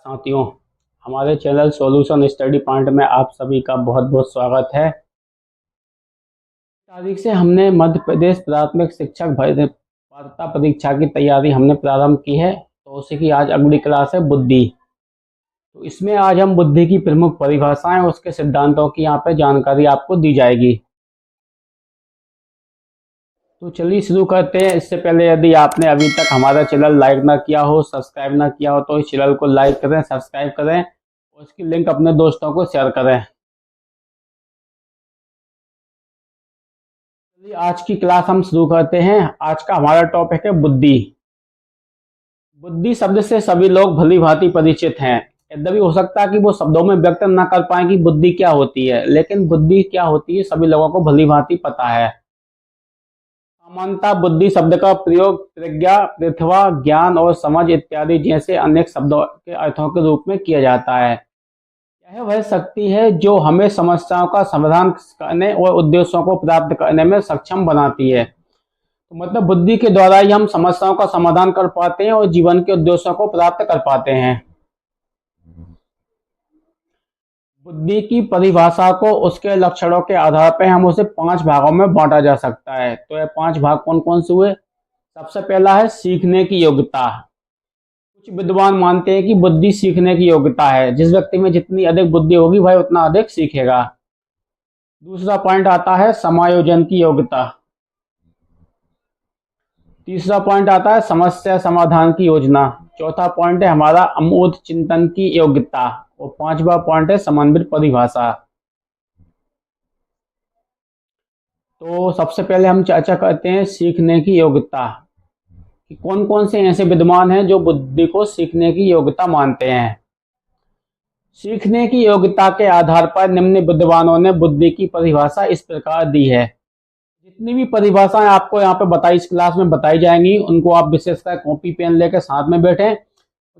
साथियों, हमारे channel solution study point में आप सभी का बहुत बहुत स्वागत है। तारीख से हमने मध्य प्रदेश प्राथमिक शिक्षक पात्रता परीक्षा की तैयारी हमने प्रारंभ की है। तो उसी की आज अगली क्लास है बुद्धि। तो इसमें आज हम बुद्धि की प्रमुख परिभाषाएं उसके सिद्धांतों की यहाँ पे जानकारी आपको दी जाएगी। तो चलिए शुरू करते हैं। इससे पहले यदि आपने अभी तक हमारा चैनल लाइक ना किया हो, सब्सक्राइब ना किया हो, तो इस चैनल को लाइक करें, सब्सक्राइब करें और इसकी लिंक अपने दोस्तों को शेयर करें। चलिए आज की क्लास हम शुरू करते हैं। आज का हमारा टॉपिक है बुद्धि। बुद्धि शब्द से सभी लोग भली भांति परिचित हैं। यद्यपि हो सकता है कि वो शब्दों में व्यक्त न कर पाए कि बुद्धि क्या होती है, लेकिन बुद्धि क्या होती है सभी लोगों को भली भांति पता है। सामान्यतः बुद्धि शब्द का प्रयोग प्रज्ञा, प्रतिभा, ज्ञान और समझ इत्यादि जैसे अनेक शब्दों के अर्थों के रूप में किया जाता है। यह वह शक्ति है जो हमें समस्याओं का समाधान करने और उद्देश्यों को प्राप्त करने में सक्षम बनाती है। तो मतलब बुद्धि के द्वारा ही हम समस्याओं का समाधान कर पाते हैं और जीवन के उद्देश्यों को प्राप्त कर पाते हैं। बुद्धि की परिभाषा को उसके लक्षणों के आधार पर हम उसे 5 भागों में बांटा जा सकता है। तो ये 5 भाग कौन कौन से हुए? सबसे पहला है सीखने की योग्यता। कुछ विद्वान मानते हैं कि बुद्धि सीखने की योग्यता है। जिस व्यक्ति में जितनी अधिक बुद्धि होगी वह उतना अधिक सीखेगा। दूसरा पॉइंट आता है समायोजन की योग्यता। तीसरा पॉइंट आता है समस्या समाधान की योजना। चौथा पॉइंट है हमारा अमूर्त चिंतन की योग्यता और 5वां पॉइंट है समन्वित परिभाषा। तो सबसे पहले हम चर्चा करते हैं सीखने की योग्यता कि कौन कौन से ऐसे विद्वान हैं जो बुद्धि को सीखने की योग्यता मानते हैं। सीखने की योग्यता के आधार पर निम्न विद्वानों ने बुद्धि की परिभाषा इस प्रकार दी है। जितनी भी परिभाषाएं आपको यहाँ पे बताई इस क्लास में बताई जाएंगी, उनको आप विशेषकर कॉपी पेन लेकर साथ में बैठें।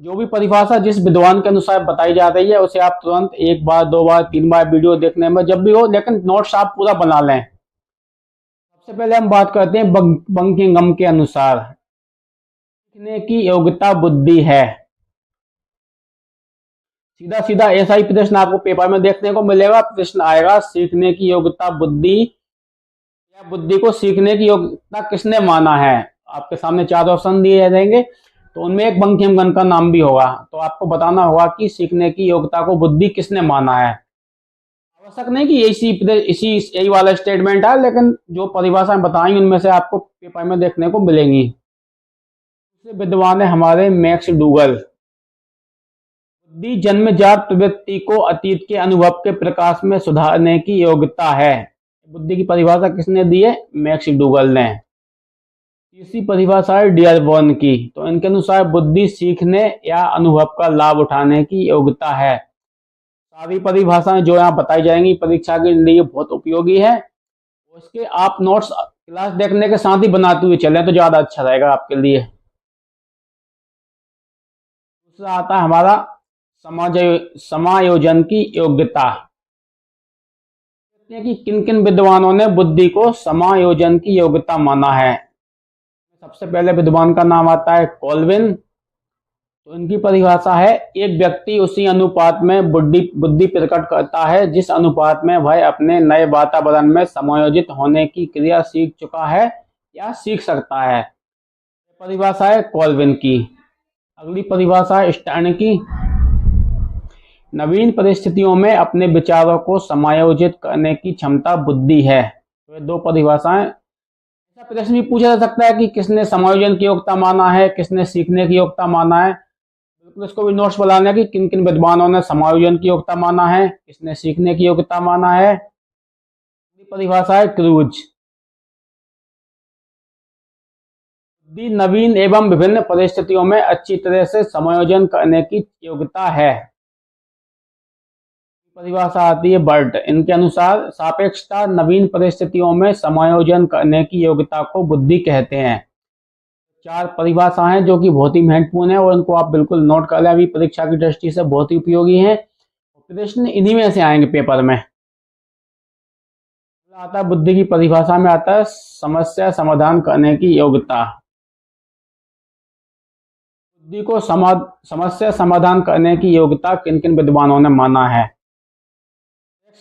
जो भी परिभाषा जिस विद्वान के अनुसार बताई जा रही है उसे आप तुरंत 1 बार 2 बार 3 बार वीडियो देखने में जब भी हो, लेकिन नोट्स आप पूरा बना लें। सबसे पहले हम बात करते हैं बंकिंघम के अनुसार सीखने की योग्यता बुद्धि है। सीधा सीधा ऐसा ही प्रश्न आपको पेपर में देखने को मिलेगा। प्रश्न आएगा सीखने की योग्यता बुद्धि या बुद्धि को सीखने की योग्यता किसने माना है। आपके सामने 4 ऑप्शन दिए जाएंगे, तो उनमें एक बंकिमगन का नाम भी होगा। तो आपको बताना होगा कि सीखने की योग्यता को बुद्धि किसने माना है। आवश्यक नहीं कि यही वाला स्टेटमेंट है, लेकिन जो परिभाषाएं बताई उनमें से आपको पेपर में देखने को मिलेंगी। दूसरे विद्वान है हमारे मैक्स डूगल। बुद्धि जन्मजात प्रवृत्ति को अतीत के अनुभव के प्रकाश में सुधारने की योग्यता है। बुद्धि की परिभाषा किसने दी है? मैक्स डूगल ने। तीसरी परिभाषा है डियरबॉर्न की। तो इनके अनुसार बुद्धि सीखने या अनुभव का लाभ उठाने की योग्यता है। सारी परिभाषाएं जो यहाँ बताई जाएंगी परीक्षा के लिए बहुत उपयोगी है। उसके आप नोट्स क्लास देखने के साथ ही बनाते हुए चलें तो ज्यादा अच्छा रहेगा आपके लिए। दूसरा आता है हमारा समायोजन की योग्यता कि किन किन विद्वानों ने बुद्धि को समायोजन की योग्यता माना है। सबसे पहले विद्वान का नाम आता है कॉल्विन। तो इनकी परिभाषा है एक व्यक्ति उसी अनुपात में बुद्धि प्रकट करता है जिस अनुपात में वह अपने नए वातावरण में समायोजित होने की क्रिया सीख चुका है या सीख सकता है। परिभाषा है कॉल्विन की। अगली परिभाषा है स्टर्न की। नवीन परिस्थितियों में अपने विचारों को समायोजित करने की क्षमता बुद्धि है। तो ये 2 परिभाषाएं। ऐसा प्रश्न भी पूछा जा सकता है कि किसने समायोजन की योग्यता माना है, किसने सीखने की योग्यता माना है। बिल्कुल इसको भी नोट्स बनाना है कि किन किन विद्वानों ने समायोजन की योग्यता माना है, किसने सीखने की योग्यता माना है। परिभाषा है क्रूज। बुद्धि नवीन एवं विभिन्न परिस्थितियों में अच्छी तरह से समायोजन करने की योग्यता है। परिभाषा आती है बर्ट। इनके अनुसार सापेक्षता नवीन परिस्थितियों में समायोजन करने की योग्यता को बुद्धि कहते हैं। 4 परिभाषाएं जो कि बहुत ही महत्वपूर्ण है और उनको आप बिल्कुल नोट कर लें, अभी परीक्षा की दृष्टि से बहुत ही उपयोगी है। प्रश्न इन्हीं में से आएंगे पेपर में। आता है बुद्धि की परिभाषा में आता है समस्या समाधान करने की योग्यता। बुद्धि को समस्या समाधान करने की योग्यता किन किन विद्वानों ने माना है?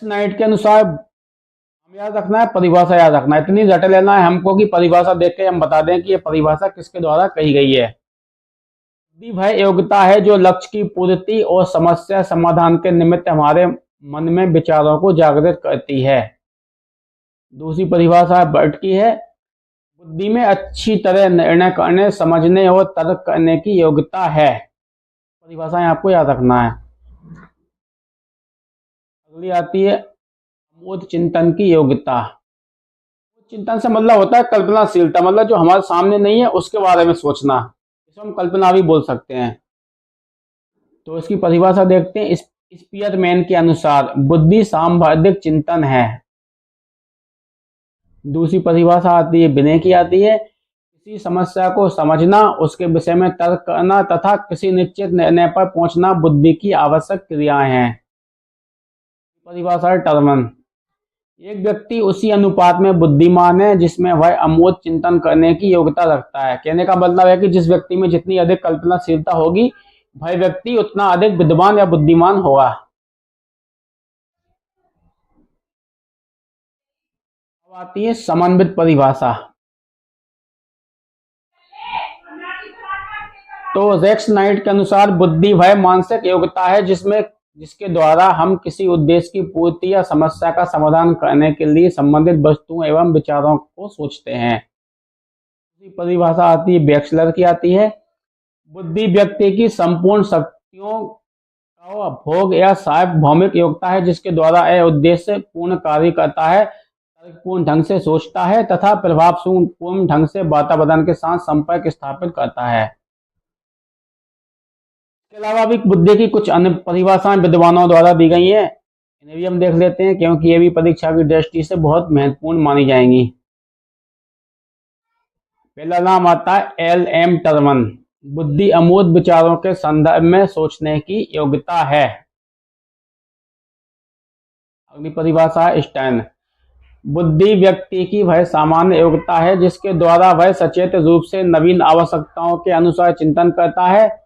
नाइट के अनुसार हम याद रखना है, परिभाषा याद रखना है, इतनी जटिल लेना है हमको कि परिभाषा देख के हम बता दें कि ये परिभाषा किसके द्वारा कही गई है। बुद्धि वह योग्यता है जो लक्ष्य की पूर्ति और समस्या समाधान के निमित्त हमारे मन में विचारों को जागृत करती है। दूसरी परिभाषा बर्ट की है, बुद्धि में अच्छी तरह निर्णय करने, समझने और तर्क करने की योग्यता है। परिभाषाएं आपको याद रखना है। अगली आती है अमूर्त चिंतन की योग्यता। चिंतन से मतलब होता है कल्पनाशीलता, मतलब जो हमारे सामने नहीं है उसके बारे में सोचना, इसको हम कल्पना भी बोल सकते हैं। तो इसकी परिभाषा देखते हैं। स्पीयरमैन के अनुसार बुद्धि सांवर्धिक चिंतन है। दूसरी परिभाषा आती है विनय की आती है, किसी समस्या को समझना, उसके विषय में तर्क करना तथा किसी निश्चित निर्णय पर पहुंचना बुद्धि की आवश्यक क्रियाएं हैं। परिभाषा टर्मन, एक व्यक्ति उसी अनुपात में बुद्धिमान है जिसमें वह अमूर्त चिंतन करने की योग्यता रखता है। कहने का मतलब है कि जिस व्यक्ति में जितनी अधिक कल्पनाशीलता होगी वह व्यक्ति उतना अधिक विद्वान या बुद्धिमान होगा। अब आती है समन्वित परिभाषा। तो रेक्स नाइट के अनुसार बुद्धि वह मानसिक योग्यता है जिसके द्वारा हम किसी उद्देश्य की पूर्ति या समस्या का समाधान करने के लिए संबंधित वस्तुओं एवं विचारों को सोचते हैं। दूसरी परिभाषा आती है वेक्सलर की आती है, बुद्धि व्यक्ति की संपूर्ण शक्तियों का भोग या सार्वभौमिक योग्यता है जिसके द्वारा यह उद्देश्य पूर्ण कार्य करता है, तर्कपूर्ण ढंग से सोचता है तथा प्रभावपूर्ण ढंग से वातावरण के साथ संपर्क स्थापित करता है। इसके अलावा भी बुद्धि की कुछ अन्य परिभाषाएं विद्वानों द्वारा दी गई हैं, इन्हें भी हम देख लेते हैं क्योंकि ये भी परीक्षा की दृष्टि से बहुत महत्वपूर्ण मानी जाएंगी। पहला नाम आता है एल.एम. टर्मन, बुद्धि अमूर्त विचारों के संदर्भ में सोचने की योग्यता है। अगली परिभाषा है स्टर्न, बुद्धि व्यक्ति की वह सामान्य योग्यता है जिसके द्वारा वह सचेत रूप से नवीन आवश्यकताओं के अनुसार चिंतन करता है।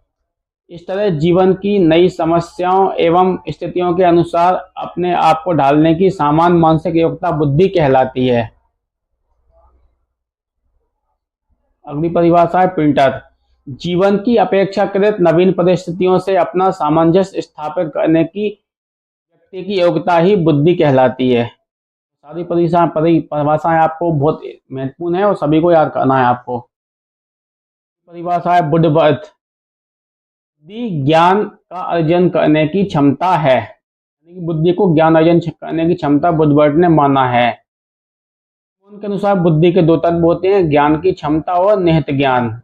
इस तरह जीवन की नई समस्याओं एवं स्थितियों के अनुसार अपने आप को ढालने की सामान्य मानसिक योग्यता बुद्धि कहलाती है। अगली परिभाषा है पिंटर, जीवन की अपेक्षाकृत नवीन परिस्थितियों से अपना सामंजस्य स्थापित करने की व्यक्ति की योग्यता ही बुद्धि कहलाती है। सारी परिभाषाएं आपको बहुत महत्वपूर्ण है और सभी को याद करना है आपको। परिभाषा है बुद्धबर्थ, बुद्धि ज्ञान का अर्जन करने की क्षमता है, बुद्धि को ज्ञान अर्जन करने की क्षमता बुद्धबर्थ ने माना है। उनके अनुसार बुद्धि के दो तत्व होते हैं, ज्ञान की क्षमता और निहित ज्ञान।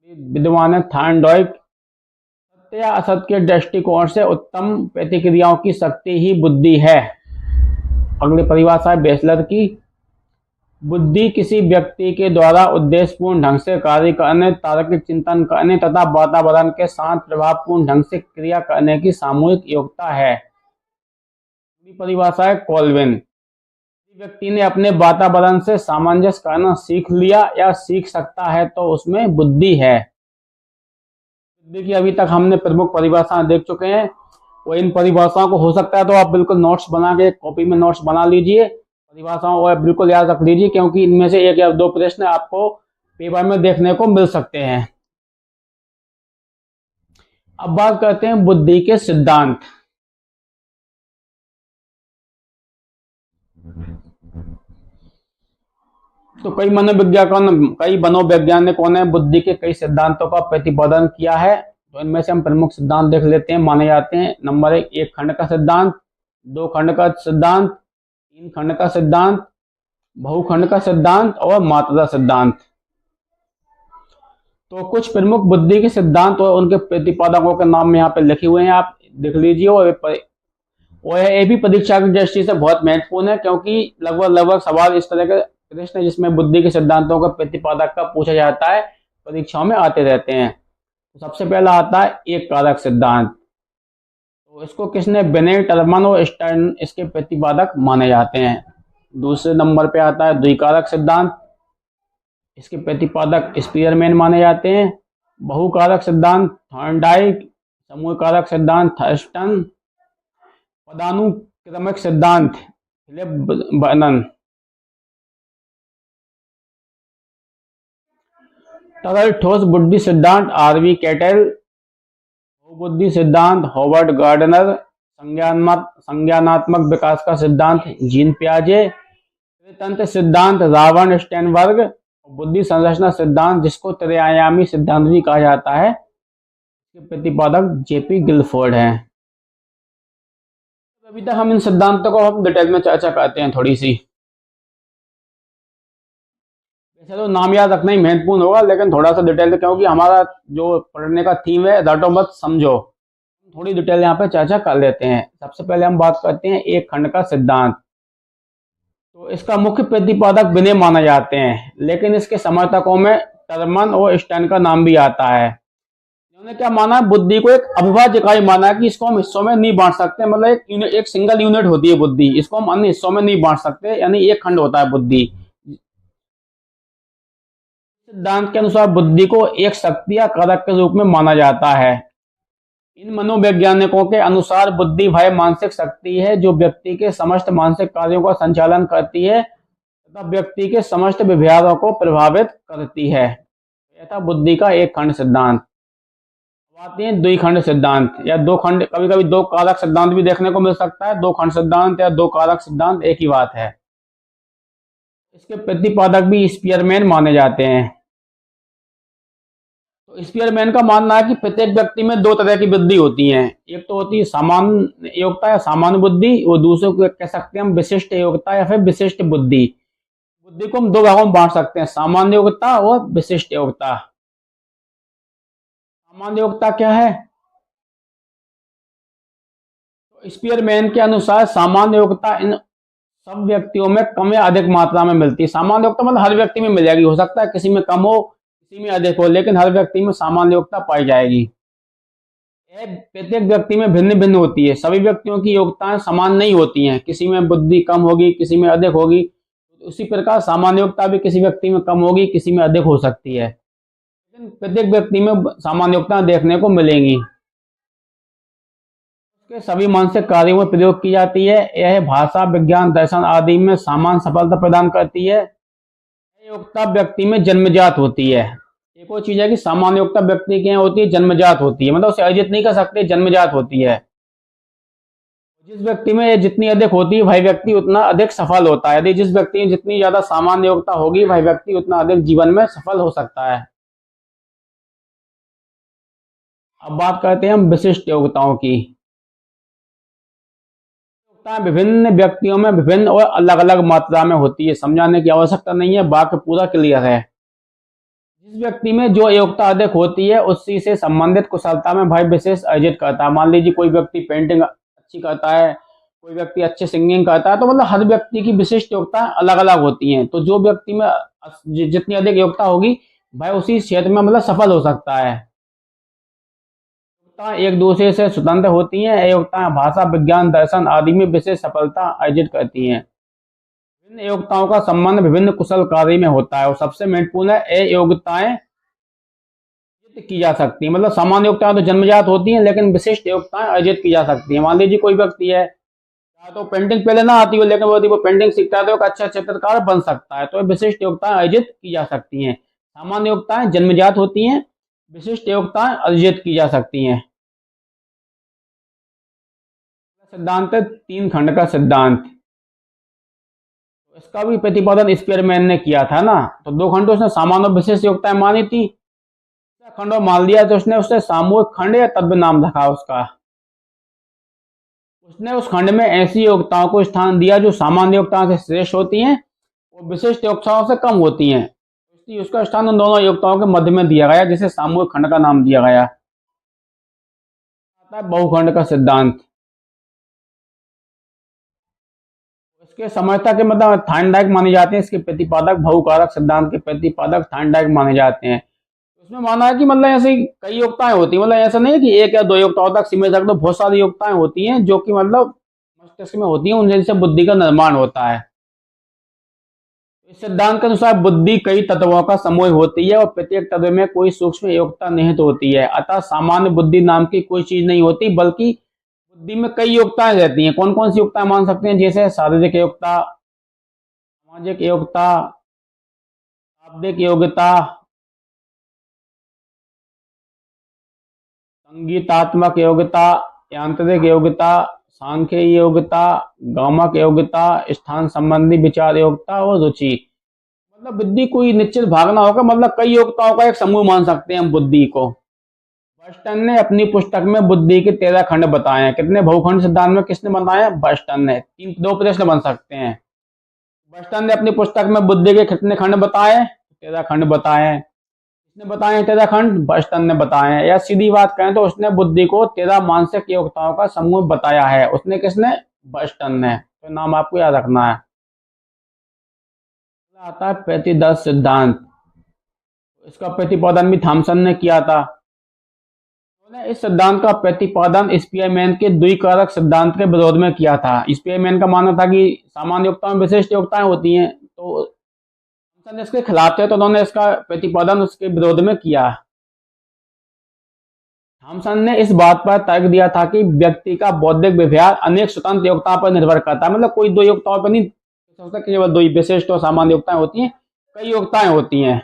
विद्वान है थॉर्नडाइक, सत्य या असत्य के दृष्टिकोण से उत्तम प्रतिक्रियाओं की शक्ति ही बुद्धि है। अगली परिभाषा है बेसलर की, बुद्धि किसी व्यक्ति के द्वारा उद्देश्यपूर्ण ढंग से कार्य करने, तार्किक चिंतन करने तथा वातावरण के साथ प्रभावपूर्ण ढंग से क्रिया करने की सामूहिक योग्यता है। अगली परिभाषा है कॉल्विन, व्यक्ति ने अपने वातावरण से सामंजस्य करना सीख लिया या सीख सकता है तो उसमें बुद्धि है। बुद्धि की अभी तक हमने प्रमुख परिभाषाएं देख चुके हैं और इन परिभाषाओं को हो सकता है तो आप बिल्कुल नोट्स बना के कॉपी में नोट्स बना लीजिए, परिभाषाओं को बिल्कुल याद रख लीजिए क्योंकि इनमें से एक या दो प्रश्न आपको पेपर में देखने को मिल सकते हैं। अब बात करते हैं बुद्धि के सिद्धांत। तो कई मनोवैज्ञानिकों ने बुद्धि के कई सिद्धांतों का प्रतिपादन किया है, तो इनमें से हम प्रमुख सिद्धांत देख लेते हैं। माने जाते हैं नंबर एक खंड का सिद्धांत, दो खंड का सिद्धांत, तीन खंड का सिद्धांत, बहुखंड का सिद्धांत और मात्रा सिद्धांत। तो कुछ प्रमुख बुद्धि के सिद्धांत और उनके प्रतिपादकों के नाम यहाँ पे लिखे हुए हैं, आप देख लीजिए। और ये भी परीक्षा की दृष्टि से बहुत महत्वपूर्ण है क्योंकि लगभग सवाल इस तरह के प्रश्न जिसमें बुद्धि के सिद्धांतों का प्रतिपादक का पूछा जाता है परीक्षाओं में आते रहते हैं। तो सबसे पहला आता है एक कारक सिद्धांत, तो इसको किसने, बेने, टर्मन और स्टर्न इसके प्रतिपादक माने जाते हैं। दूसरे नंबर पे आता है द्विकारक सिद्धांत, इसके प्रतिपादक स्पीयरमैन माने जाते हैं। बहुकारक सिद्धांत थॉर्नडाइक, समूह कारक सिद्धांत थर्स्टन, पदानुक्रमिक सिद्धांत फिलिप बर्नन, तरल ठोस बुद्धि सिद्धांत आरवी कैटेल, बहुबुद्धि सिद्धांत हॉवर्ड गार्डनर, संज्ञानात्मक विकास का सिद्धांत जीन पियाजे, तंत्र सिद्धांत रावन स्टेनबर्ग, बुद्धि संरचना सिद्धांत जिसको त्रिआयामी सिद्धांत भी कहा जाता है, इसके प्रतिपादक जेपी गिलफोर्ड हैं। अभी तक हम इन सिद्धांतों को हम डिटेल में चर्चा करते हैं थोड़ी सी। वैसे तो नाम याद रखना ही महत्वपूर्ण होगा, लेकिन थोड़ा सा डिटेल, क्योंकि हमारा जो पढ़ने का थीम है रटो मत समझो, थोड़ी डिटेल यहाँ पे चर्चा कर लेते हैं। सबसे पहले हम बात करते हैं एक खंड का सिद्धांत। तो इसका मुख्य प्रतिपादक विनय माना जाते हैं, लेकिन इसके समर्थकों में टर्मन और स्टैन का नाम भी आता है। इन्होंने क्या माना है, बुद्धि को एक अविभाज्य इकाई माना है कि इसको हम हिस्सों में नहीं बांट सकते, मतलब एक सिंगल यूनिट होती है बुद्धि, इसको हम अन्य हिस्सों में नहीं बांट सकते, यानी एक खंड होता है बुद्धि। सिद्धांत के अनुसार बुद्धि को एक शक्ति या कारक के रूप में माना जाता है। इन मनोवैज्ञानिकों के अनुसार बुद्धि वह मानसिक शक्ति है जो व्यक्ति के समस्त मानसिक कार्यों का संचालन करती है तथा व्यक्ति के समस्त व्यवहारों को प्रभावित करती है। यह था बुद्धि का एक खंड सिद्धांत। आते हैं द्विखंड सिद्धांत या दो खंड, कभी कभी दो कारक सिद्धांत भी देखने को मिल सकता है। दो खंड सिद्धांत या दो कारक सिद्धांत एक ही बात है। इसके प्रतिपादक भी स्पीयरमैन माने जाते हैं। तो स्पीयरमैन का मानना है कि प्रत्येक व्यक्ति में दो तरह की बुद्धि होती है। एक तो होती है सामान्य योग्यता या सामान्य बुद्धि, और दूसरे को कह सकते हैं हम विशिष्ट योग्यता या फिर विशिष्ट बुद्धि। बुद्धि को हम दो भागों में बांट सकते हैं, सामान्य योग्यता और विशिष्ट योग्यता। सामान्य योग्यता क्या है? तो स्पीयरमैन के अनुसार सामान्य योग्यता इन सब व्यक्तियों में कम या अधिक मात्रा में मिलती है। सामान्य योग्यता मतलब हर व्यक्ति में मिल जाएगी, हो सकता है किसी में कम हो किसी में अधिक हो, लेकिन हर व्यक्ति में सामान्य योग्यता पाई जाएगी। प्रत्येक व्यक्ति में भिन्न भिन्न होती है, सभी व्यक्तियों की योग्यताएं समान नहीं होती हैं, किसी में बुद्धि कम होगी किसी में अधिक होगी। उसी प्रकार सामान्य योग्यता भी किसी व्यक्ति में कम होगी किसी में अधिक हो सकती है, लेकिन प्रत्येक व्यक्ति में सामान्य योग्यता देखने को मिलेंगी। उसके सभी मानसिक कार्यों में प्रयोग की जाती है। यह भाषा विज्ञान दर्शन आदि में समान सफलता प्रदान करती है। योग्यता व्यक्ति में जन्मजात होती है। एक और चीज है कि सामान्य योग्यता व्यक्ति के होती है जन्मजात होती है, मतलब उसे अर्जित नहीं कर सकते, जन्मजात होती है। जिस व्यक्ति में जितनी अधिक होती है वह व्यक्ति उतना अधिक सफल होता है। यदि जिस व्यक्ति में जितनी ज्यादा सामान्य योग्यता होगी वह व्यक्ति उतना अधिक जीवन में सफल हो सकता है। अब बात करते हैं हम विशिष्ट योग्यताओं की। विभिन्न व्यक्तियों में विभिन्न और अलग अलग मात्रा में होती है, समझाने की आवश्यकता नहीं है, वाक्य पूरा क्लियर है। जिस व्यक्ति में जो योग्यता अधिक होती है उसी से संबंधित कुशलता में भाई विशेष अर्जित करता है। मान लीजिए कोई व्यक्ति पेंटिंग अच्छी करता है, कोई व्यक्ति अच्छे सिंगिंग करता है, तो मतलब हर व्यक्ति की विशिष्ट योग्यता अलग अलग होती हैं। तो जो व्यक्ति में जितनी अधिक योग्यता होगी भाई उसी क्षेत्र में मतलब सफल हो सकता है। एक दूसरे से स्वतंत्र होती हैं। योग्यताएं भाषा विज्ञान दर्शन आदि में विशेष सफलता अर्जित करती हैं। विभिन्न योग्यताओं का संबंध विभिन्न कुशल कार्य में होता है और सबसे महत्वपूर्ण है योग्यताएं की जा सकती है। मतलब सामान्य योग्यताएं तो जन्मजात होती हैं, लेकिन विशिष्ट योग्यताएं अर्जित की जा सकती है। मान लीजिए कोई व्यक्ति है तो पेंटिंग पहले ना आती हो, लेकिन वो पेंटिंग सीखता है तो एक अच्छा चित्रकार बन सकता है। तो विशिष्ट योग्यताएं अर्जित की जा सकती हैं। सामान्य योग्यताएं जन्मजात होती हैं, विशिष्ट योग्यताएं अर्जित की जा सकती हैं। सिद्धांत है तीन खंड का सिद्धांत। इसका भी प्रतिपादन स्पीयरमैन ने किया था ना। तो दो खंड उसने सामान्य और विशेष योग्यताएं मानी थी, खंड मान लिया तो उसने सामूहिक खंड या तत्व नाम रखा उसका। उसने उस खंड में ऐसी योग्यताओं को स्थान दिया जो सामान्य योग्यताओं से श्रेष्ठ होती हैं और विशिष्ट योग्यताओं से कम होती हैं। इसलिए उसका स्थान उन दोनों योग्यताओं के मध्य में दिया गया, जिसे सामूहिक खंड का नाम दिया गया। बहुखंड का सिद्धांत। इसके समर्थक के मतलब थॉर्नडाइक माने जाते हैं। इसके प्रतिपादक बहुकारक सिद्धांत के प्रतिपादक थॉर्नडाइक माने जाते हैं। उसमें माना है कि मतलब ऐसे कई योग्यताएं होती हैं, मतलब ऐसा नहीं है कि एक या दो योग्यताओं तक सीमित रख दो, बहुत सारी योग्यताएं होती हैं जो कि मतलब मस्तिष्क में होती हैं, उनसे बुद्धि का निर्माण होता है। इस सिद्धांत के अनुसार बुद्धि कई तत्वों का समूह होती है और प्रत्येक तत्व में कोई सूक्ष्म योग्यता निहित होती है। अतः सामान्य बुद्धि नाम की कोई चीज नहीं होती, बल्कि बुद्धि में कई योग्यताएं रहती हैं। कौन कौन सी योग्यताएं मान सकते हैं? जैसे शारीरिक योग्यता, सामाजिक योग्यता, शाब्दिक योग्यता, संगीतात्मक योग्यता, यांत्रिक योग्यता, सांख्यिकी योग्यता, गामक योग्यता, स्थान संबंधी विचार योग्यता और रुचि। मतलब बुद्धि कोई निश्चित भाग ना होगा, मतलब कई योग्यताओं का एक समूह मान सकते हैं हम बुद्धि को। बर्स्टन ने अपनी पुस्तक में बुद्धि के 13 खंड बताए हैं। कितने? बहुखंड सिद्धांत में किसने बताए? बर्स्टन ने। दो प्रश्न बन सकते हैं। बर्स्टन ने अपनी पुस्तक में बुद्धि के कितने खंड बताए? 13 खंड बताए हैं। किसने बताए हैं 13 खंड? बर्स्टन ने बताए हैं। या सीधी बात कहें तो उसने बुद्धि को 13 मानसिक योग्यताओं का समूह बताया है। उसने किसने? बर्स्टन ने। तो नाम आपको याद रखना है। आता है प्रतिदर्श सिद्धांत। इसका प्रतिपादन भी थॉमसन ने किया था। उन्होंने इस सिद्धांत का प्रतिपादन स्पीयरमैन के द्विकारक सिद्धांत के विरोध में किया था। स्पीयरमैन का मानना था कि सामान्य योग्यताओं में विशिष्ट योग्यताएं होती हैं, तो थॉमसन इसके खिलाफ थे, तो उन्होंने इसका प्रतिपादन उसके विरोध में किया। थॉमसन ने इस बात पर तर्क दिया था कि व्यक्ति का बौद्धिक व्यवहार अनेक स्वतंत्र योग्यताओं पर निर्भर करता है। मतलब कोई दो योग्यताओं पर नहीं सोचता, केवल दो ही विशिष्ट और सामान्य योग्यताएं होती हैं, कई योग्यताएं होती हैं।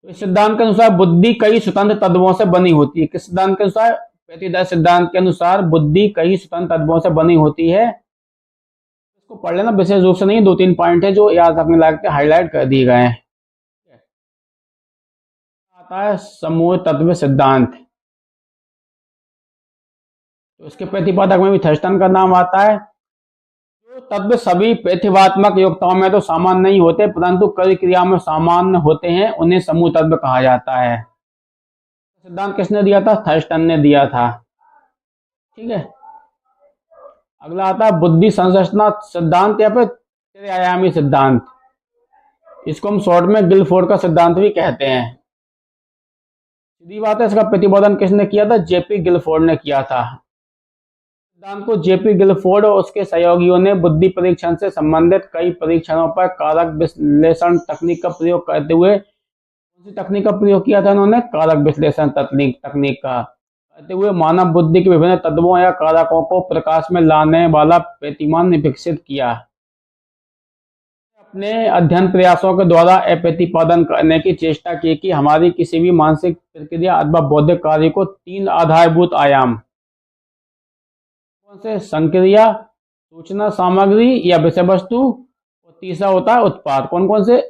तो इस सिद्धांत के अनुसार बुद्धि कई स्वतंत्र तत्वों से बनी होती है। किस सिद्धांत के अनुसार? प्रतिदर्श सिद्धांत के अनुसार बुद्धि कई स्वतंत्र तत्वों से बनी होती है। इसको पढ़ लेना, विशेष रूप से नहीं, 2-3 पॉइंट है जो याद रखने लायक के हाईलाइट कर दिए गए हैं। आता है समूह तत्व सिद्धांत। तो इसके प्रतिपादक में भी थर्स्टन का नाम आता है। जो तत्व सभी प्रतिभात्मक योग्यताओं में तो सामान्य नहीं होते, परंतु कई क्रिया में सामान्य होते हैं, उन्हें समूह तत्व कहा जाता है। सिद्धांत किसने दिया था? थर्स्टन ने दिया था। ठीक है। अगला आता है बुद्धि संरचना सिद्धांत या फिर त्रिआयामी सिद्धांत। इसको हम शॉर्ट में गिलफोर्ड का सिद्धांत भी कहते हैं। सीधी बात है, इसका प्रतिपादन किसने किया था? जेपी गिलफोर्ड ने किया था। सिद्धांत को जेपी गिलफोर्ड और उसके सहयोगियों ने बुद्धि परीक्षण से संबंधित कई परीक्षणों पर कारक विश्लेषण तकनीक का प्रयोग करते हुए, कौन सी तकनीक का प्रयोग किया था उन्होंने? कारक विश्लेषण तकनीक का करते हुए मानव बुद्धि के विभिन्न तत्वों या कारकों को प्रकाश में लाने वाला प्रतिमान विकसित किया। अपने अध्ययन प्रयासों के द्वारा यह प्रतिपादन करने की चेष्टा की कि हमारी किसी भी मानसिक प्रक्रिया अथवा बौद्धिक कार्य को 3 आधारभूत आयाम, कौन से? संक्रिया, सूचना सामग्री या विषय वस्तु, और तीसरा होता है उत्पाद। कौन कौन से?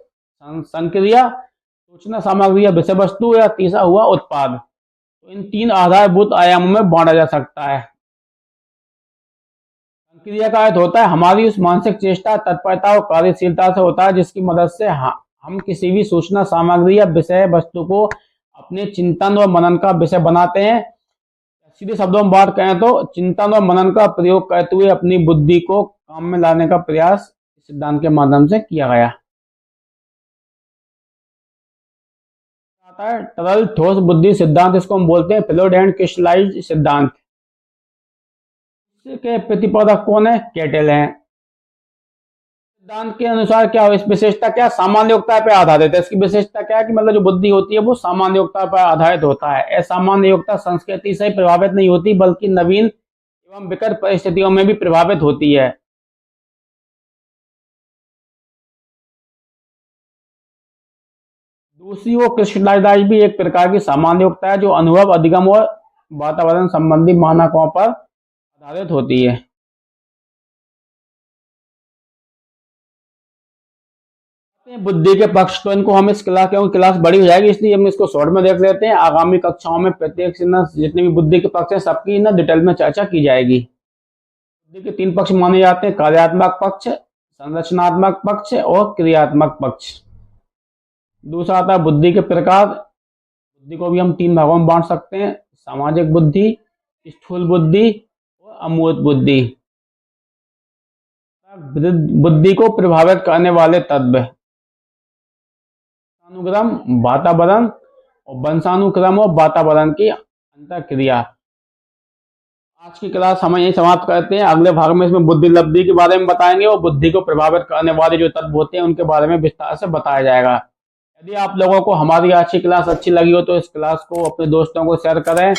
संक्रिया, सूचना सामग्री या विषय वस्तु, या तीसरा हुआ उत्पाद। तो इन 3 आधारभूत आयामों में बांटा जा सकता है। संक्रिया का अर्थ होता है हमारी उस मानसिक चेष्टा, तत्परता और कार्यशीलता से होता है जिसकी मदद से हम किसी भी सूचना सामग्री या विषय वस्तु को अपने चिंतन और मनन का विषय बनाते हैं। सीधे शब्दों में बात करें तो चिंतन और मनन का प्रयोग करते हुए अपनी बुद्धि को काम में लाने का प्रयास सिद्धांत के माध्यम से किया गया। आता है तरल ठोस बुद्धि सिद्धांत। इसको हम बोलते हैं फ्लूइड एंड क्रिस्टलाइज्ड सिद्धांत। इसके प्रतिपादक कौन है? कैटल हैं। सिद्धांत के अनुसार क्या हो, इस विशेषता क्या? सामान्य योग्यता पर आधारित है। इसकी विशेषता क्या है कि मतलब जो बुद्धि होती है वो सामान्य योग्यता पर आधारित होता है। असामान्य योग्यता संस्कृति से प्रभावित नहीं होती, बल्कि नवीन एवं विकट परिस्थितियों में भी प्रभावित होती है। दूसरी वो क्रिस्टलाइज्ड भी एक प्रकार की सामान्य योग्यता है जो अनुभव, अधिगम और वातावरण संबंधी मानकों पर आधारित होती है। बुद्धि के पक्ष, तो इनको हम इस क्लास, क्योंकि क्लास बड़ी हो जाएगी इसलिए हम इसको शॉर्ट में देख लेते हैं। आगामी कक्षाओं में प्रत्येक से ना जितने भी बुद्धि के पक्ष हैं सबकी ना डिटेल में चर्चा की जाएगी। बुद्धि के 3 पक्ष माने जाते हैं: कार्यात्मक पक्ष, संरचनात्मक पक्ष और क्रियात्मक पक्ष। दूसरा आता है बुद्धि के प्रकार। बुद्धि को भी हम 3 भागों में बांट सकते हैं: सामाजिक बुद्धि, स्थूल बुद्धि और अमूर्त बुद्धि। बुद्धि को प्रभावित करने वाले तत्व: अनुक्रम, वातावरण और वंशानुक्रम और वातावरण की अंतःक्रिया। आज की क्लास हम यही समाप्त करते हैं। अगले भाग में इसमें बुद्धि लब्धि के बारे में बताएंगे और बुद्धि को प्रभावित करने वाले जो तत्व होते हैं उनके बारे में विस्तार से बताया जाएगा। यदि आप लोगों को हमारी आज की क्लास अच्छी लगी हो तो इस क्लास को अपने दोस्तों को शेयर करें,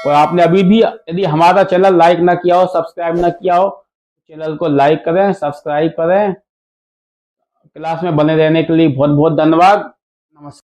और आपने अभी भी यदि हमारा चैनल लाइक ना किया हो, सब्सक्राइब ना किया हो, चैनल को लाइक करें, सब्सक्राइब करें। क्लास में बने रहने के लिए बहुत बहुत धन्यवाद। नमस्कार।